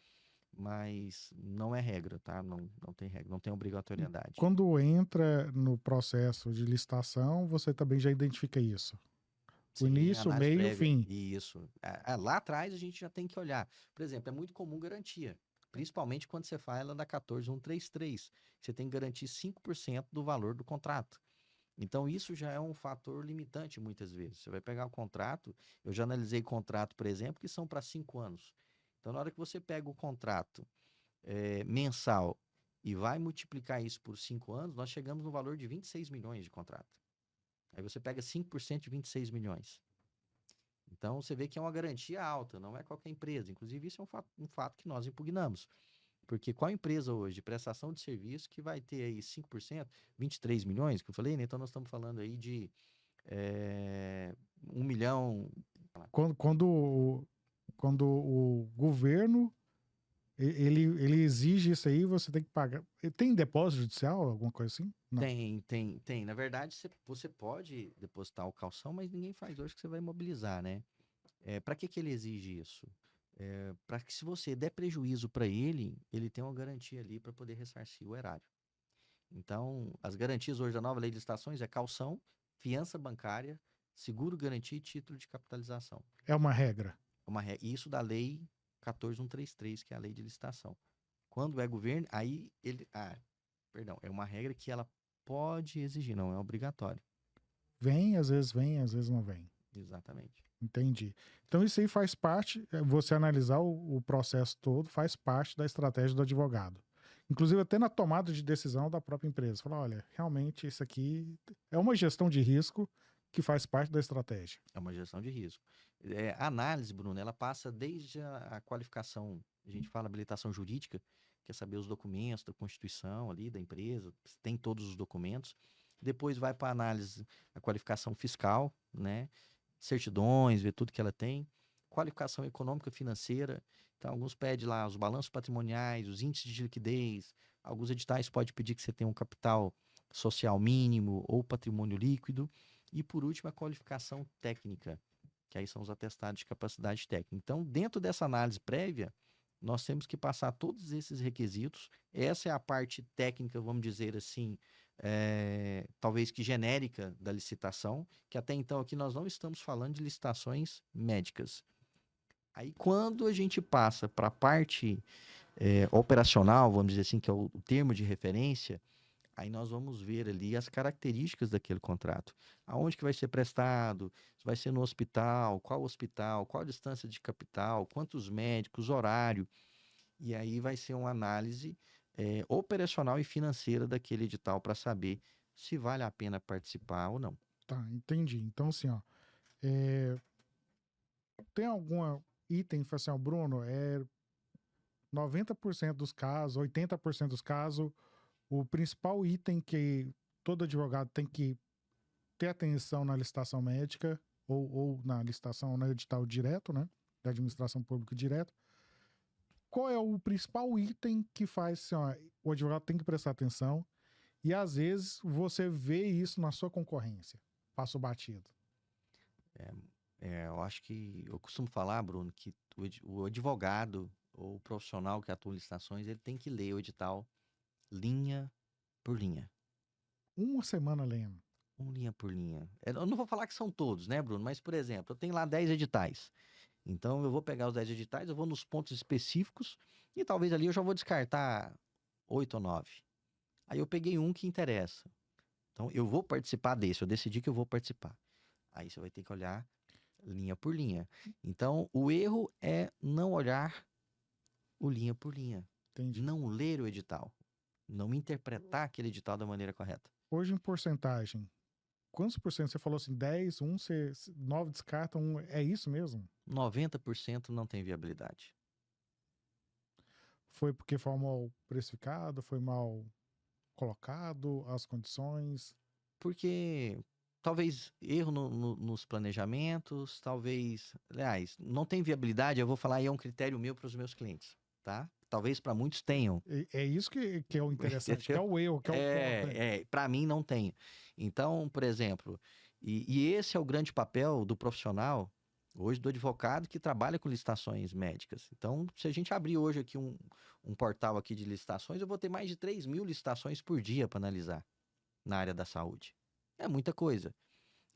Mas não é regra, tá? Não tem regra, não tem obrigatoriedade. Quando entra no processo de licitação, você também já identifica isso. O Sim, início, o análise meio e o prévia. fim. Isso. Lá atrás a gente já tem que olhar. Por exemplo, é muito comum garantia. Principalmente quando você fala da 14133. Você tem que garantir 5% do valor do contrato. Então, isso já é um fator limitante muitas vezes. Você vai pegar o contrato, eu já analisei contrato, por exemplo, que são para 5 anos. Então, na hora que você pega o contrato mensal e vai multiplicar isso por 5 anos, nós chegamos no valor de 26 milhões de contrato. Aí você pega 5% de 26 milhões. Então, você vê que é uma garantia alta, não é qualquer empresa. Inclusive, isso é um fato que nós impugnamos. Porque qual empresa hoje de prestação de serviço que vai ter aí 5%, 23 milhões, que eu falei, né? Então, nós estamos falando aí de 1 milhão. Quando o governo ele exige isso aí, você tem que pagar. Tem depósito judicial, alguma coisa assim? Não. Tem. Na verdade, você pode depositar o calção, mas ninguém faz hoje que você vai imobilizar, né? Para que ele exige isso? Para que se você der prejuízo para ele tem uma garantia ali para poder ressarcir o erário. Então, as garantias hoje da nova lei de licitações é calção, fiança bancária, seguro garantia e título de capitalização. É uma regra. Isso da lei 14133, que é a lei de licitação. Quando é governo, aí perdão, é uma regra que ela pode exigir, não é obrigatório. Vem, às vezes não vem. Exatamente. Entendi. Então isso aí faz parte, você analisar o processo todo, faz parte da estratégia do advogado. Inclusive até na tomada de decisão da própria empresa. Falar, olha, realmente isso aqui é uma gestão de risco, que faz parte da estratégia? É uma gestão de risco. A análise, Bruno, ela passa desde a qualificação, a gente fala habilitação jurídica, que é saber os documentos da Constituição ali, da empresa, se tem todos os documentos. Depois vai para a análise, a qualificação fiscal, né? Certidões, ver tudo que ela tem. Qualificação econômica financeira. Então, alguns pedem lá os balanços patrimoniais, os índices de liquidez. Alguns editais podem pedir que você tenha um capital social mínimo ou patrimônio líquido. E, por último, a qualificação técnica, que aí são os atestados de capacidade técnica. Então, dentro dessa análise prévia, nós temos que passar todos esses requisitos. Essa é a parte técnica, vamos dizer assim, talvez que genérica da licitação, que até então aqui nós não estamos falando de licitações médicas. Aí, quando a gente passa para a parte operacional, vamos dizer assim, que é o termo de referência, aí nós vamos ver ali as características daquele contrato. Aonde que vai ser prestado, se vai ser no hospital, qual a distância de capital, quantos médicos, horário. E aí vai ser uma análise operacional e financeira daquele edital para saber se vale a pena participar ou não. Tá, entendi. Então, assim, ó, é, tem algum item, assim, ó, Bruno, 90% dos casos, 80% dos casos, o principal item que todo advogado tem que ter atenção na licitação médica ou na licitação, no edital direto, né? Da administração pública direto. Qual é o principal item que faz, assim, ó, o advogado tem que prestar atenção e às vezes você vê isso na sua concorrência, passa batido. Eu acho que eu costumo falar, Bruno, que o advogado ou o profissional que atua em licitações, ele tem que ler o edital linha por linha. Uma semana lendo. Linha por linha. Eu não vou falar que são todos, né, Bruno? Mas, por exemplo, eu tenho lá 10 editais. Então, eu vou pegar os 10 editais, eu vou nos pontos específicos e talvez ali eu já vou descartar 8 ou 9. Aí eu peguei um que interessa. Então, eu vou participar desse, eu decidi que eu vou participar. Aí você vai ter que olhar linha por linha. Então, o erro é não olhar o linha por linha. Entendi. Não ler o edital. Não interpretar aquele edital da maneira correta. Hoje, em porcentagem, quantos por cento? Você falou assim, 10, 9 descarta, 1, é isso mesmo? 90% não tem viabilidade. Foi porque foi mal precificado, foi mal colocado, as condições? Porque talvez erro nos planejamentos, talvez, aliás, não tem viabilidade, eu vou falar aí é um critério meu para os meus clientes, tá? Talvez para muitos tenham. É isso que é o interessante, que é o erro, que é o ponto. Né? Para mim não tem. Então, por exemplo, e esse é o grande papel do profissional, hoje do advogado que trabalha com licitações médicas. Então, se a gente abrir hoje aqui um portal aqui de licitações, eu vou ter mais de 3.000 licitações por dia para analisar na área da saúde. É muita coisa.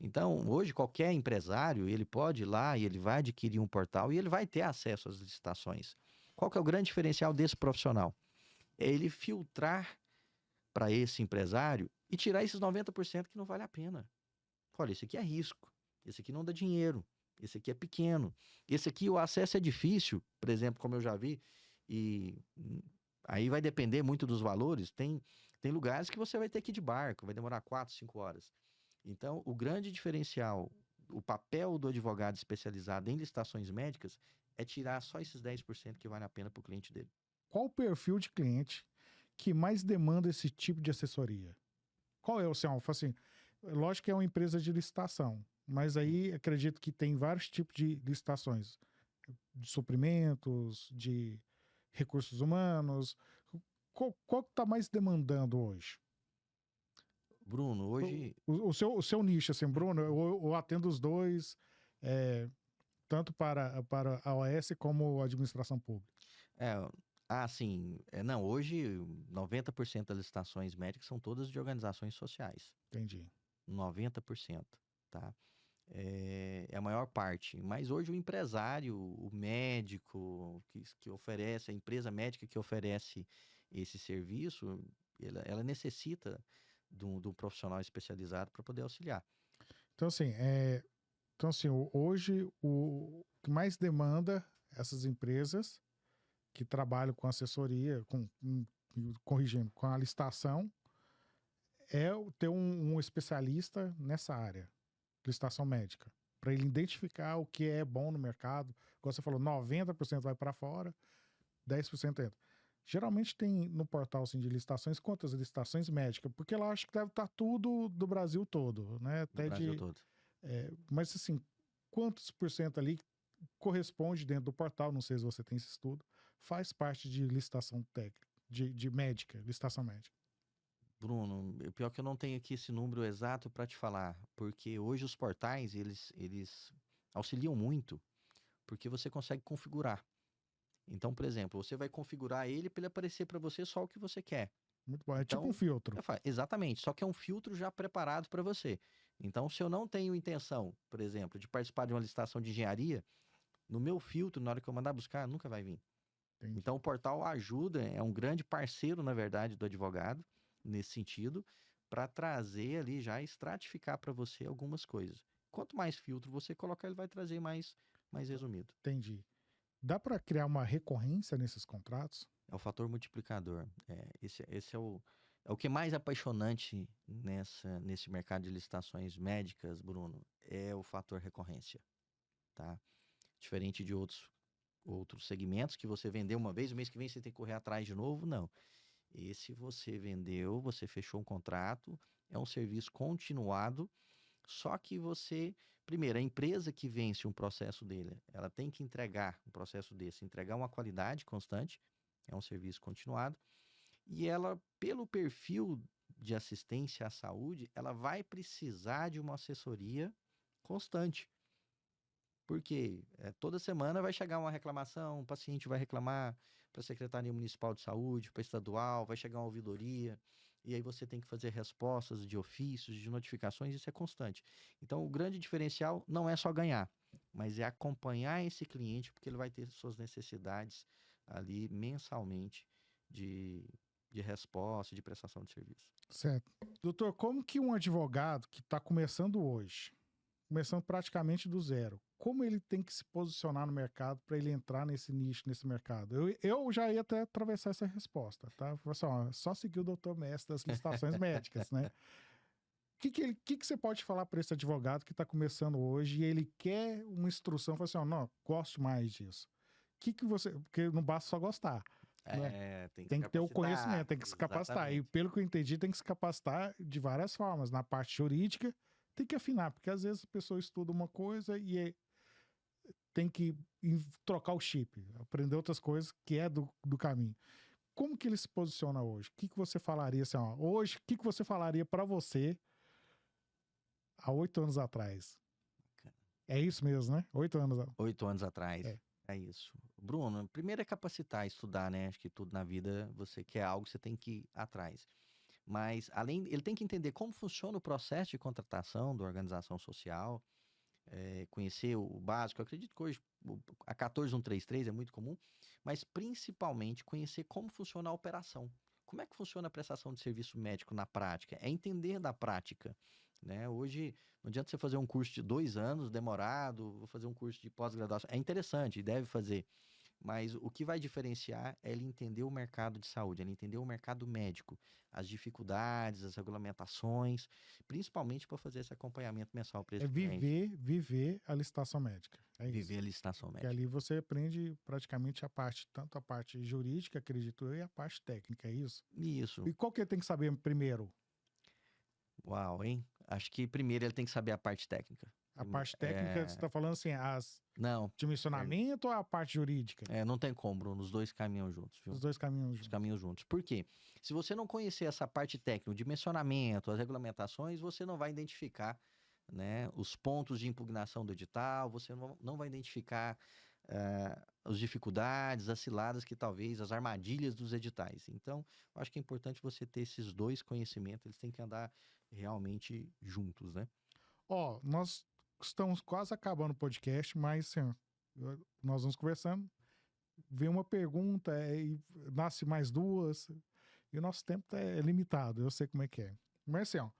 Então, hoje, qualquer empresário, ele pode ir lá e ele vai adquirir um portal e ele vai ter acesso às licitações. Qual que é o grande diferencial desse profissional? É ele filtrar para esse empresário e tirar esses 90% que não vale a pena. Olha, esse aqui é risco, esse aqui não dá dinheiro, esse aqui é pequeno, esse aqui o acesso é difícil, por exemplo, como eu já vi, e aí vai depender muito dos valores, tem lugares que você vai ter que ir de barco, vai demorar 4, 5 horas. Então, o grande diferencial, o papel do advogado especializado em licitações médicas é tirar só esses 10% que vale a pena para o cliente dele. Qual o perfil de cliente que mais demanda esse tipo de assessoria? Qual é o seu? Assim, lógico que é uma empresa de licitação, mas aí acredito que tem vários tipos de licitações, de suprimentos, de recursos humanos. Qual que está mais demandando hoje? Bruno, hoje... O seu nicho, assim, Bruno, eu atendo os dois, tanto para a OS como a administração pública. Sim. Não, hoje 90% das licitações médicas são todas de organizações sociais. Entendi. 90%, tá? É a maior parte. Mas hoje o empresário, o médico que oferece, a empresa médica que oferece esse serviço, ela necessita de um profissional especializado para poder auxiliar. Então, assim, hoje o que mais demanda essas empresas que trabalham com assessoria, corrigindo, com a licitação, é ter um especialista nessa área. licitação médica, para ele identificar o que é bom no mercado. Como você falou, 90% vai para fora, 10% entra. Geralmente tem no portal assim, de licitações, quantas licitações médicas? Porque lá acho que deve estar tudo do Brasil todo, né? No Até Brasil todo. mas assim, quantos por cento ali corresponde dentro do portal, não sei se você tem esse estudo, faz parte de licitação técnica, de médica, licitação médica. Bruno, pior que eu não tenho aqui esse número exato para te falar, porque hoje os portais, eles auxiliam muito, porque você consegue configurar. Então, por exemplo, você vai configurar ele para ele aparecer para você só o que você quer. Muito bom. É tipo um Então, filtro. exatamente, só que é um filtro já preparado para você. Então, se eu não tenho intenção, por exemplo, de participar de uma licitação de engenharia, no meu filtro, na hora que eu mandar buscar, nunca vai vir. Entendi. Então, o portal ajuda, é um grande parceiro, na verdade, do advogado, nesse sentido, para trazer ali já estratificar para você algumas coisas. Quanto mais filtro você colocar, ele vai trazer mais resumido. Entendi. Dá para criar uma recorrência nesses contratos? É o fator multiplicador. Esse é o que é mais apaixonante nesse mercado de licitações médicas, Bruno, é o fator recorrência, tá? Diferente de outros segmentos que você vendeu uma vez, o mês que vem você tem que correr atrás de novo, não. Esse você vendeu, você fechou um contrato, é um serviço continuado, só que primeiro, a empresa que vence um processo dele, ela tem que entregar um processo desse, entregar uma qualidade constante, é um serviço continuado, e ela, pelo perfil de assistência à saúde, ela vai precisar de uma assessoria constante. Porque toda semana vai chegar uma reclamação, o paciente vai reclamar para a Secretaria Municipal de Saúde, para a estadual, vai chegar uma ouvidoria, e aí você tem que fazer respostas de ofícios, de notificações, isso é constante. Então, o grande diferencial não é só ganhar, mas é acompanhar esse cliente, porque ele vai ter suas necessidades ali mensalmente de resposta, de prestação de serviço. Certo. Doutor, como que um advogado que está começando hoje, começando praticamente do zero, como ele tem que se posicionar no mercado para ele entrar nesse nicho, nesse mercado? Eu já ia até atravessar essa resposta, tá? Só seguir o doutor Mestre das licitações médicas, né? O que você pode falar para esse advogado que está começando hoje e ele quer uma instrução, fala assim, não, gosto mais disso. Porque não basta só gostar. Né? Tem que ter o conhecimento, tem que se capacitar. E pelo que eu entendi, tem que se capacitar de várias formas. Na parte jurídica, tem que afinar, porque às vezes a pessoa estuda uma coisa e tem que trocar o chip, aprender outras coisas que é do caminho. Como que ele se posiciona hoje? O que você falaria assim, hoje, o que você falaria para você há 8 anos atrás? É isso mesmo, né? 8 anos. 8 anos atrás. É isso. Bruno, primeiro é capacitar, estudar, né? Acho que tudo na vida, você quer algo, você tem que ir atrás. Mas, ele tem que entender como funciona o processo de contratação da organização social, conhecer o básico. Eu acredito que hoje a 14133 é muito comum, mas principalmente conhecer como funciona a operação. Como é que funciona a prestação de serviço médico na prática? É entender da prática, né? Hoje, não adianta você fazer um curso de 2 anos, demorado, vou fazer um curso de pós-graduação. É interessante, deve fazer. Mas o que vai diferenciar é ele entender o mercado de saúde, ele entender o mercado médico, as dificuldades, as regulamentações, principalmente para fazer esse acompanhamento mensal para esse cliente. Viver a licitação médica. Viver a licitação médica. Que ali você aprende praticamente tanto a parte jurídica, acredito eu, e a parte técnica, é isso? Isso. E qual que ele tem que saber primeiro? Uau, hein? Acho que primeiro ele tem que saber a parte técnica. A parte técnica, você está falando assim, não, dimensionamento ou a parte jurídica? Não tem como, Bruno, os dois caminham juntos. Viu? Os dois caminham juntos. Os caminhos juntos. Por quê? Se você não conhecer essa parte técnica, o dimensionamento, as regulamentações, você não vai identificar, né, os pontos de impugnação do edital, você não vai identificar as dificuldades, as ciladas que talvez, as armadilhas dos editais. Então, eu acho que é importante você ter esses dois conhecimentos, eles têm que andar realmente juntos, né? Nós estamos quase acabando o podcast, mas assim, nós vamos conversando, vem uma pergunta e nasce mais duas, e o nosso tempo é limitado, eu sei como é que é. Mas assim,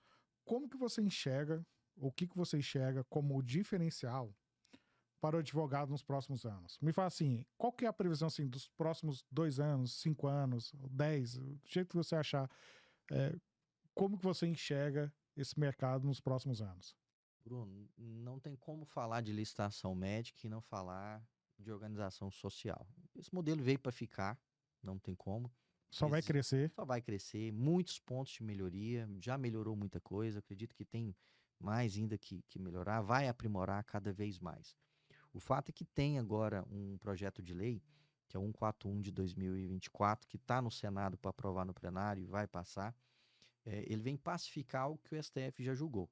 como que você enxerga, o que você enxerga como diferencial para o advogado nos próximos anos? Me fala assim, qual que é a previsão assim, dos próximos 2 anos, 5 anos, 10, do jeito que você achar, como que você enxerga esse mercado nos próximos anos? Bruno, não tem como falar de licitação médica e não falar de organização social. Esse modelo veio para ficar, não tem como. Só vai crescer. Só vai crescer, muitos pontos de melhoria, já melhorou muita coisa, acredito que tem mais ainda que melhorar, vai aprimorar cada vez mais. O fato é que tem agora um projeto de lei, que é o 141 de 2024, que está no Senado para aprovar no plenário e vai passar. Ele vem pacificar o que o STF já julgou,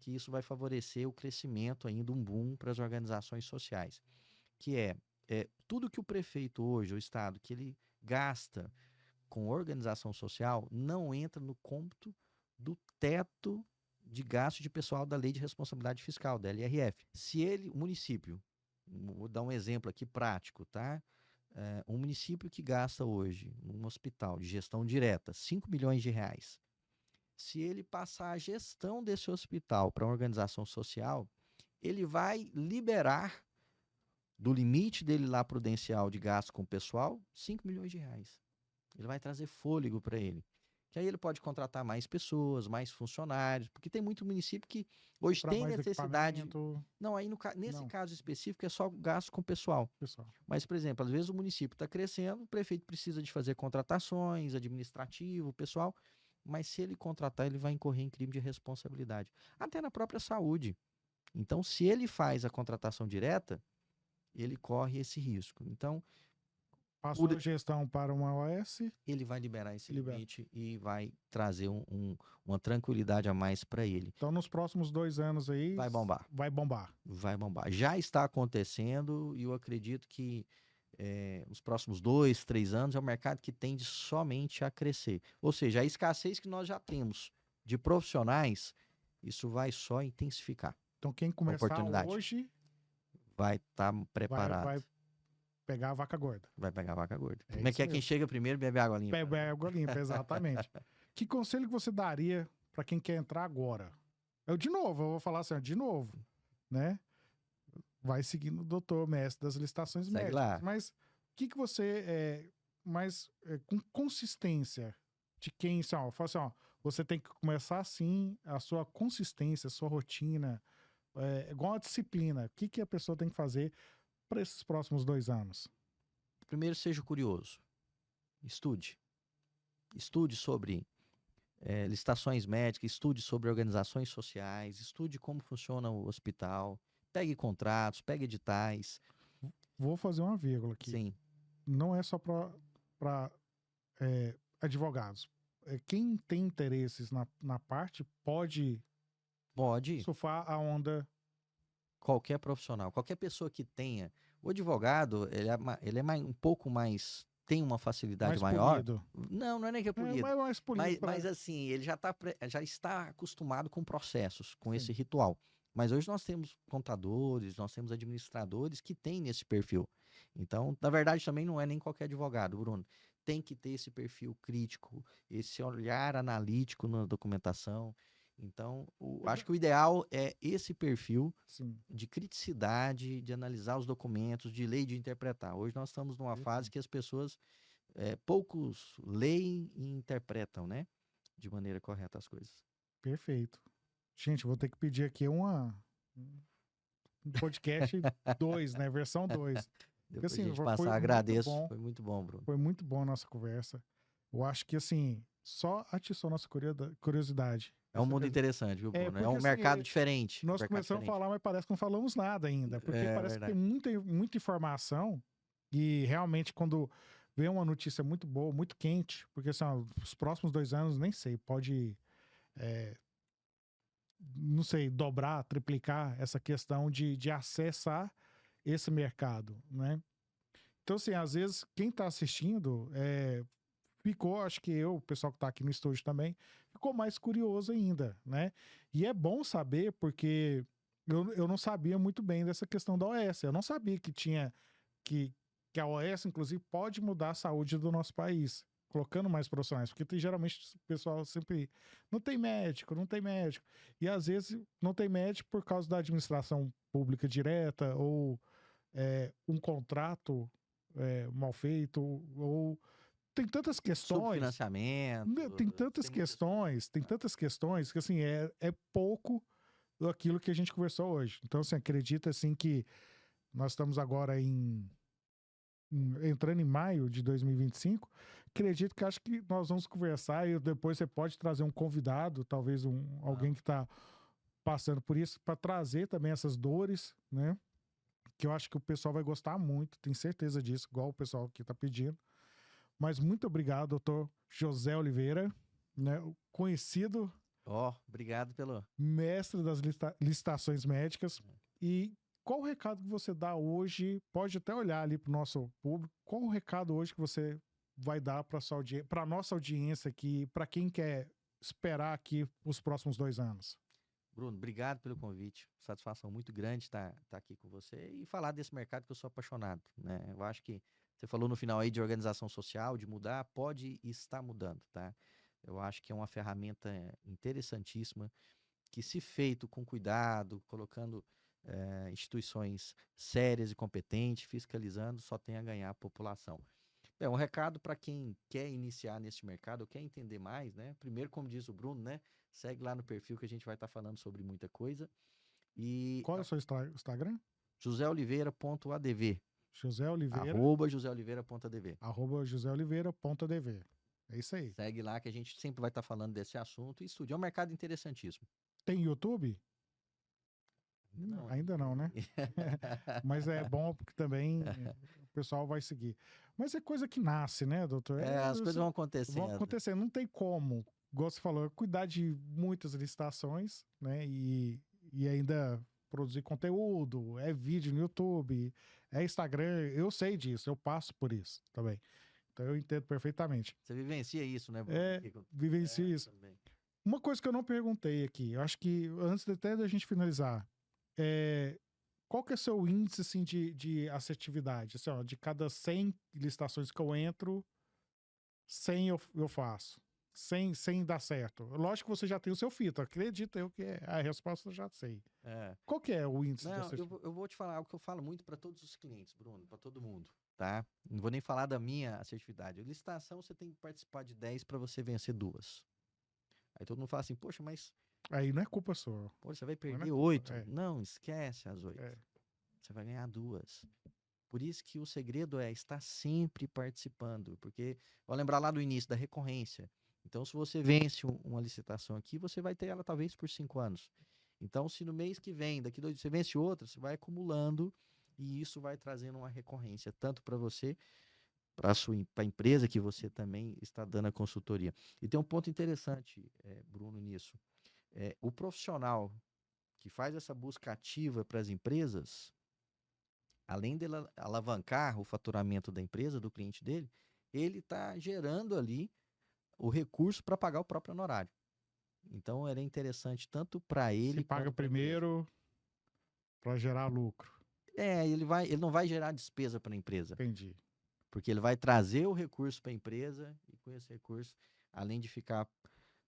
que isso vai favorecer o crescimento ainda, um boom para as organizações sociais, que tudo que o prefeito hoje, o Estado, que ele gasta com organização social, não entra no cômputo do teto de gasto de pessoal da Lei de Responsabilidade Fiscal, da LRF. Se o município, vou dar um exemplo aqui prático, tá? Um município que gasta hoje, num hospital de gestão direta, 5 milhões de reais. Se ele passar a gestão desse hospital para uma organização social, ele vai liberar do limite dele lá prudencial de gasto com o pessoal, 5 milhões de reais. Ele vai trazer fôlego para ele. Que aí ele pode contratar mais pessoas, mais funcionários, porque tem muito município que hoje tem necessidade. Não, aí nesse caso específico é só gasto com pessoal. Mas, por exemplo, às vezes o município está crescendo, o prefeito precisa de fazer contratações, administrativo, pessoal, mas se ele contratar, ele vai incorrer em crime de responsabilidade. Até na própria saúde. Então, se ele faz a contratação direta, ele corre esse risco. Então, passou a gestão para uma OS, ele vai liberar esse limite e vai trazer uma tranquilidade a mais para ele. Então, nos próximos 2 anos aí... Vai bombar. Vai bombar. Vai bombar. Já está acontecendo e eu acredito que nos próximos 2, 3 anos é um mercado que tende somente a crescer. Ou seja, a escassez que nós já temos de profissionais, isso vai só intensificar. Então, quem começar hoje... vai estar preparado. Vai pegar a vaca gorda. Vai pegar a vaca gorda. Como é que é? Quem chega primeiro bebe água limpa. Bebe água limpa, exatamente. Que conselho que você daria para quem quer entrar agora? Eu vou falar assim, de novo, né? Vai seguindo o doutor mestre das licitações médicas. Lá. Mas o que você com consistência de quem, assim, fala assim, você tem que começar assim, a sua consistência, a sua rotina, igual a disciplina. O que a pessoa tem que fazer para esses próximos 2 anos? Primeiro, seja curioso. Estude. Estude sobre licitações médicas, estude sobre organizações sociais, estude como funciona o hospital, pegue contratos, pegue editais. Vou fazer uma vírgula aqui. Sim. Não é só para advogados. Quem tem interesses na parte pode surfar a onda. Qualquer profissional, qualquer pessoa que tenha. O advogado, ele é um pouco mais... Tem uma facilidade maior. Polido. Não é nem que é polido. Mais polido mas assim, ele já está acostumado com processos, com Sim. esse ritual. Mas hoje nós temos contadores, nós temos administradores que têm esse perfil. Então, na verdade, também não é nem qualquer advogado, Bruno. Tem que ter esse perfil crítico, esse olhar analítico na documentação. Então, acho que o ideal é esse perfil de criticidade, de analisar os documentos, de ler e de interpretar. Hoje nós estamos numa fase que as pessoas, poucos leem e interpretam, né? De maneira correta as coisas. Perfeito. Gente, vou ter que pedir aqui um podcast 2, né? Versão 2. Depois assim, a gente passar, agradeço. Foi muito bom, Bruno. Foi muito bom a nossa conversa. Eu acho que, assim, só atiçou nossa curiosidade. É um mundo interessante, viu, Bruno? É um mercado diferente. Nós começamos a falar, mas parece que não falamos nada ainda. Porque parece que tem muita informação e realmente quando vem uma notícia muito boa, muito quente, porque assim, os próximos 2 anos, nem sei, pode, não sei, dobrar, triplicar essa questão de acessar esse mercado, né? Então, assim, às vezes, quem está assistindo ficou, acho que o pessoal que está aqui no estúdio também, ficou mais curioso ainda, né? E é bom saber, porque eu não sabia muito bem dessa questão da OS. Eu não sabia que a OS, inclusive, pode mudar a saúde do nosso país, colocando mais profissionais, porque geralmente o pessoal sempre não tem médico. E às vezes não tem médico por causa da administração pública direta, ou um contrato mal feito, ou tem tantas questões. Subfinanciamento. Tem tantas questões que assim, é pouco aquilo que a gente conversou hoje. Então, assim, acredita assim que nós estamos agora entrando em maio de 2025. Acredito que acho que nós vamos conversar e depois você pode trazer um convidado, talvez alguém que está passando por isso, para trazer também essas dores, né? Que eu acho que o pessoal vai gostar muito, tenho certeza disso, igual o pessoal que está pedindo. Mas muito obrigado, doutor José Oliveira, né? Conhecido Obrigado pelo... mestre das licitações médicas. E qual o recado que você dá hoje? Pode até olhar ali para o nosso público. Qual o recado hoje que você vai dar para a nossa audiência aqui, para quem quer esperar aqui os próximos 2 anos? Bruno, obrigado pelo convite. Satisfação muito grande estar aqui com você e falar desse mercado que eu sou apaixonado, né? Eu acho que você falou no final aí de organização social, de mudar, pode e está mudando, tá? Eu acho que é uma ferramenta interessantíssima que, se feito com cuidado, colocando instituições sérias e competentes, fiscalizando, só tem a ganhar a população. Um recado para quem quer iniciar nesse mercado, ou quer entender mais, né? Primeiro, como diz o Bruno, né? Segue lá no perfil que a gente vai estar falando sobre muita coisa. E Qual é o seu Instagram? joseoliveira.adv. José Oliveira. @joseoliveira.adv. @joseoliveira.adv. É isso aí. Segue lá que a gente sempre vai estar falando desse assunto e estude. É um mercado interessantíssimo. Tem YouTube? Não, ainda não, né? Mas é bom porque também o pessoal vai seguir. Mas é coisa que nasce, né, doutor? As coisas vão acontecendo. Vão acontecendo, não tem como. Igual você falou, cuidar de muitas licitações, né? E ainda produzir conteúdo, é vídeo no YouTube, é Instagram, eu sei disso, eu passo por isso também. Então eu entendo perfeitamente. Você vivencia isso, né, Bruno? Vivencia isso. Também. Uma coisa que eu não perguntei aqui, eu acho que antes até da gente finalizar, qual que é o seu índice assim, de assertividade? Assim, ó, de cada 100 licitações que eu entro, 100 eu faço. 100 dá certo. Lógico que você já tem o seu filtro, acredita eu que a resposta eu já sei. Qual que é o índice de assertividade? Eu vou te falar algo que eu falo muito para todos os clientes, Bruno, para todo mundo, tá? Não vou nem falar da minha assertividade. Licitação, você tem que participar de 10 para você vencer 2. Aí todo mundo fala assim, poxa, mas... Aí não é culpa sua. Poxa, você vai perder 8. É. Não, esquece as 8. Você vai ganhar 2. Por isso que o segredo é estar sempre participando, porque, vou lembrar lá do início da recorrência. Então, se você vence uma licitação aqui, você vai ter ela talvez por 5 anos. Então, se no mês que vem, daqui 2 você vence outra, você vai acumulando e isso vai trazendo uma recorrência, tanto para você, para a empresa que você também está dando a consultoria. E tem um ponto interessante, Bruno, nisso. O profissional que faz essa busca ativa para as empresas, além de alavancar o faturamento da empresa, do cliente dele, ele está gerando ali o recurso para pagar o próprio honorário. Então, ele é interessante tanto para ele... Se paga primeiro para gerar lucro. Ele não vai gerar despesa para a empresa. Entendi. Porque ele vai trazer o recurso para a empresa e com esse recurso, além de ficar,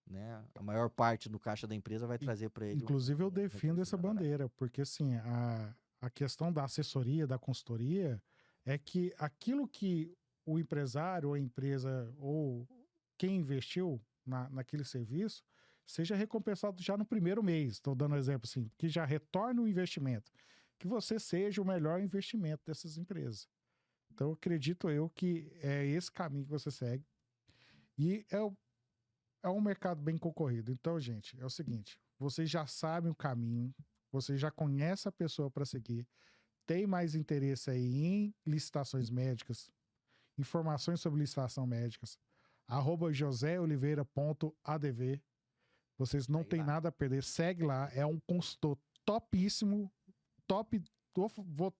né, a maior parte do caixa da empresa, vai trazer para ele... Inclusive, eu defendo essa bandeira, porque assim, a questão da assessoria, da consultoria, é que aquilo que o empresário ou a empresa ou quem investiu naquele serviço seja recompensado já no primeiro mês. Estou dando um exemplo assim, que já retorne o investimento, que você seja o melhor investimento dessas empresas. Então, acredito eu que é esse caminho que você segue. E é um mercado bem concorrido. Então, gente, é o seguinte, vocês já sabem o caminho, vocês já conhecem a pessoa para seguir, tem mais interesse aí em licitações médicas, informações sobre licitação médicas, @joseoliveira.adv. Vocês não têm nada a perder, segue lá, é um consultor topíssimo, top.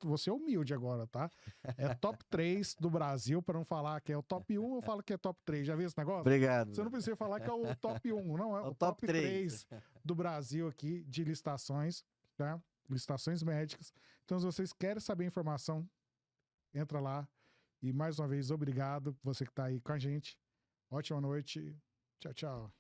Vou ser humilde agora, tá? É top 3 do Brasil, para não falar que é o top 1, eu falo que é top 3. Já viu esse negócio? Obrigado. Você não precisa falar que é o top 1, não é o top 3 do Brasil aqui de licitações, tá? Licitações médicas. Então, se vocês querem saber informação, entra lá. E mais uma vez, obrigado você que está aí com a gente. Ótima noite. Tchau, tchau.